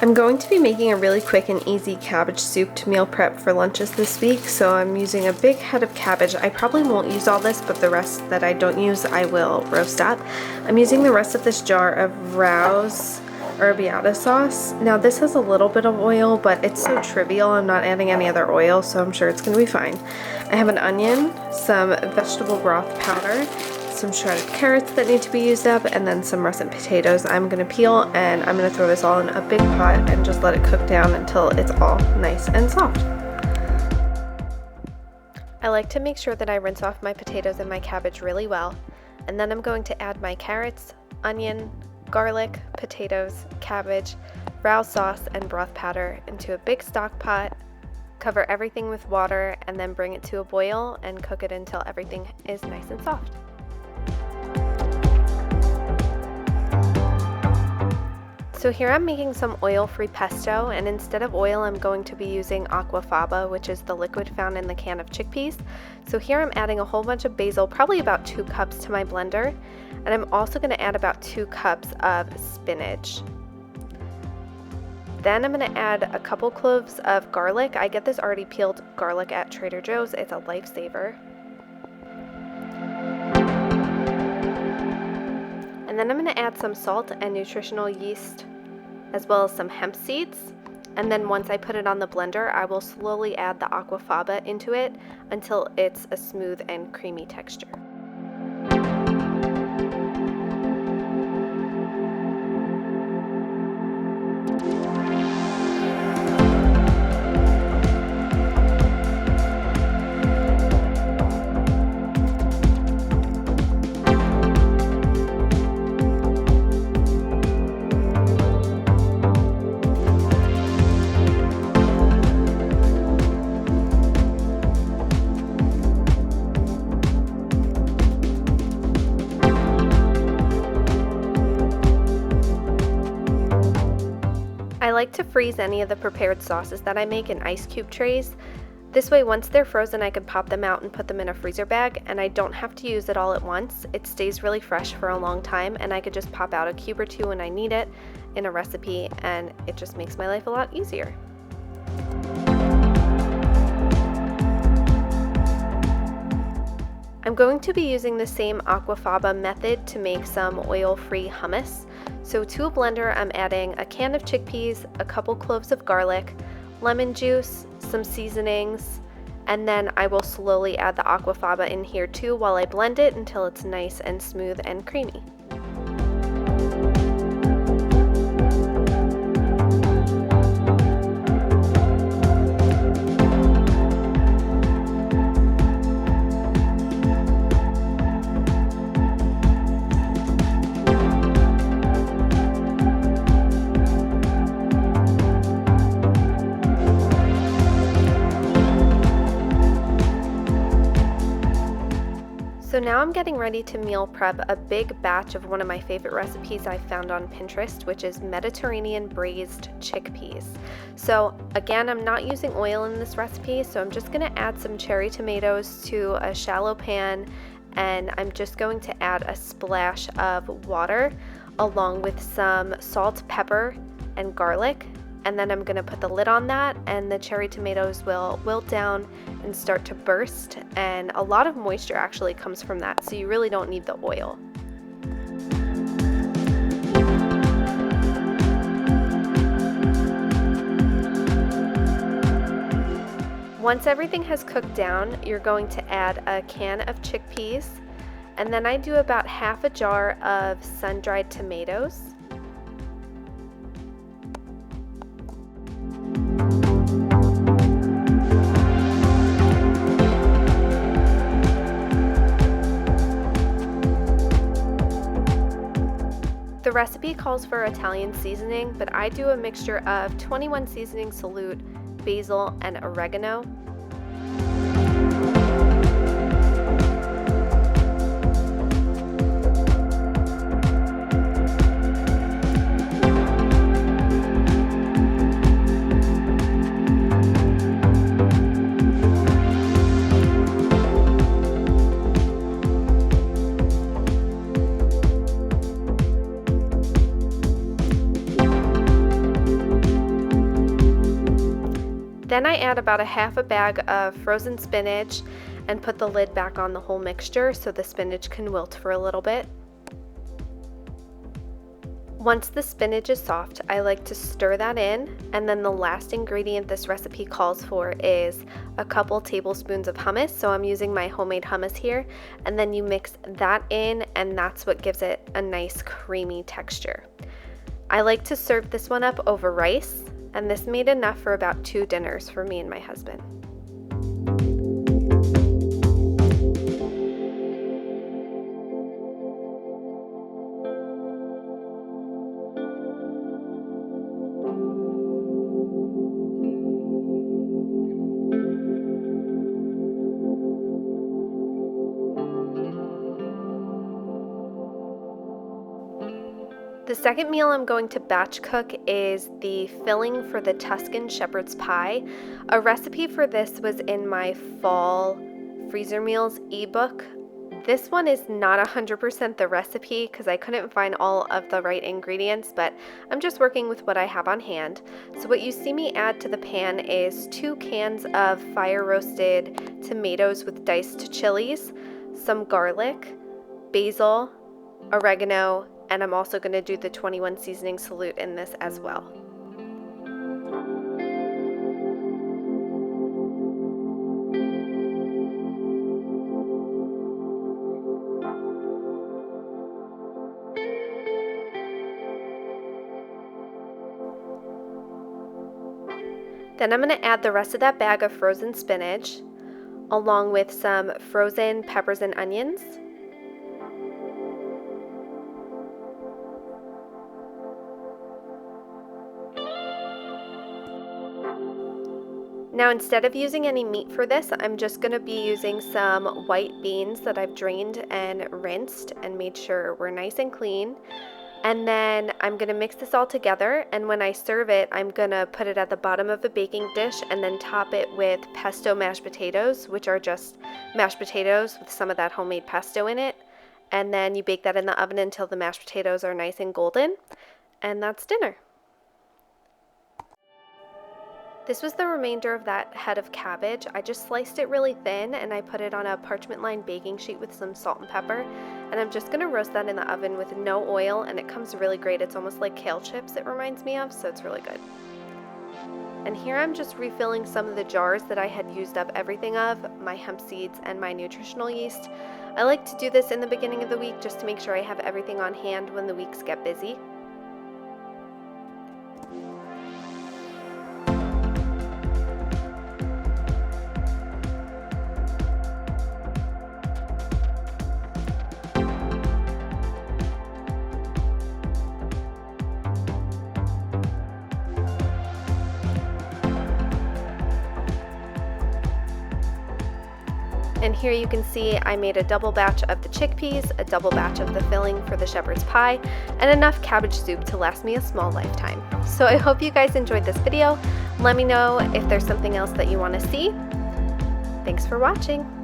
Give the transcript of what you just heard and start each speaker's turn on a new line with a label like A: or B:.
A: I'm going to be making a really quick and easy cabbage soup to meal prep for lunches this week, so I'm using a big head of cabbage. I probably won't use all this, but the rest that I don't use I will roast up. I'm using the rest of this jar of Rao's arrabbiata sauce. Now this has a little bit of oil, but it's so trivial, I'm not adding any other oil, so I'm sure it's going to be fine. I have an onion, some vegetable broth powder, some shredded carrots that need to be used up, and then some russet potatoes I'm going to peel, and I'm going to throw this all in a big pot and just let it cook down until it's all nice and soft. I like to make sure that I rinse off my potatoes and my cabbage really well, and then I'm going to add my carrots, onion, garlic, potatoes, cabbage, Rao's sauce, and broth powder into a big stock pot, cover everything with water, and then bring it to a boil and cook it until everything is nice and soft. So here I'm making some oil-free pesto, and instead of oil I'm going to be using aquafaba, which is the liquid found in the can of chickpeas. So here I'm adding a whole bunch of basil, probably about 2 cups to my blender, and I'm also going to add about 2 cups of spinach. Then I'm going to add a couple cloves of garlic. I get this already peeled garlic at Trader Joe's. It's a lifesaver. And then I'm going to add some salt and nutritional yeast, as well as some hemp seeds. And then once I put it on the blender, I will slowly add the aquafaba into it until it's a smooth and creamy texture. I like to freeze any of the prepared sauces that I make in ice cube trays. This way, once they're frozen, I can pop them out and put them in a freezer bag, and I don't have to use it all at once. It stays really fresh for a long time, and I could just pop out a cube or two when I need it in a recipe, and it just makes my life a lot easier. I'm going to be using the same aquafaba method to make some oil-free hummus. So to a blender, I'm adding a can of chickpeas, a couple cloves of garlic, lemon juice, some seasonings, and then I will slowly add the aquafaba in here too while I blend it until it's nice and smooth and creamy. So now I'm getting ready to meal prep a big batch of one of my favorite recipes I found on Pinterest, which is Mediterranean braised chickpeas. So again, I'm not using oil in this recipe, so I'm just going to add some cherry tomatoes to a shallow pan, and I'm just going to add a splash of water along with some salt, pepper, and garlic. And then I'm going to put the lid on that, and the cherry tomatoes will wilt down and start to burst, and a lot of moisture actually comes from that, so you really don't need the oil. Once everything has cooked down, you're going to add a can of chickpeas, and then I do about half a jar of sun-dried tomatoes. The recipe calls for Italian seasoning, but I do a mixture of 21 seasoning salute, basil, and oregano. Then I add about a half a bag of frozen spinach and put the lid back on the whole mixture so the spinach can wilt for a little bit. Once the spinach is soft, I like to stir that in, and then the last ingredient this recipe calls for is a couple tablespoons of hummus. So I'm using my homemade hummus here, and then you mix that in, and that's what gives it a nice creamy texture. I like to serve this one up over rice, and this made enough for about 2 dinners for me and my husband. The second meal I'm going to batch cook is the filling for the Tuscan shepherd's pie. A recipe for this was in my fall freezer meals ebook. This one is not 100% the recipe because I couldn't find all of the right ingredients, but I'm just working with what I have on hand. So what you see me add to the pan is 2 cans of fire roasted tomatoes with diced chilies, some garlic, basil, oregano, and I'm also going to do the 21 seasoning salute in this as well. Then I'm going to add the rest of that bag of frozen spinach along with some frozen peppers and onions. Now instead of using any meat for this, I'm just going to be using some white beans that I've drained and rinsed and made sure were nice and clean. And then I'm going to mix this all together, and when I serve it, I'm going to put it at the bottom of a baking dish and then top it with pesto mashed potatoes, which are just mashed potatoes with some of that homemade pesto in it. And then you bake that in the oven until the mashed potatoes are nice and golden, and that's dinner. This was the remainder of that head of cabbage. I just sliced it really thin and I put it on a parchment lined baking sheet with some salt and pepper. And I'm just going to roast that in the oven with no oil, and it comes really great. It's almost like kale chips it reminds me of, so it's really good. And here I'm just refilling some of the jars that I had used up everything of, my hemp seeds and my nutritional yeast. I like to do this in the beginning of the week just to make sure I have everything on hand when the weeks get busy. And here you can see I made a double batch of the chickpeas, a double batch of the filling for the shepherd's pie, and enough cabbage soup to last me a small lifetime. So I hope you guys enjoyed this video. Let me know if there's something else that you want to see. Thanks for watching.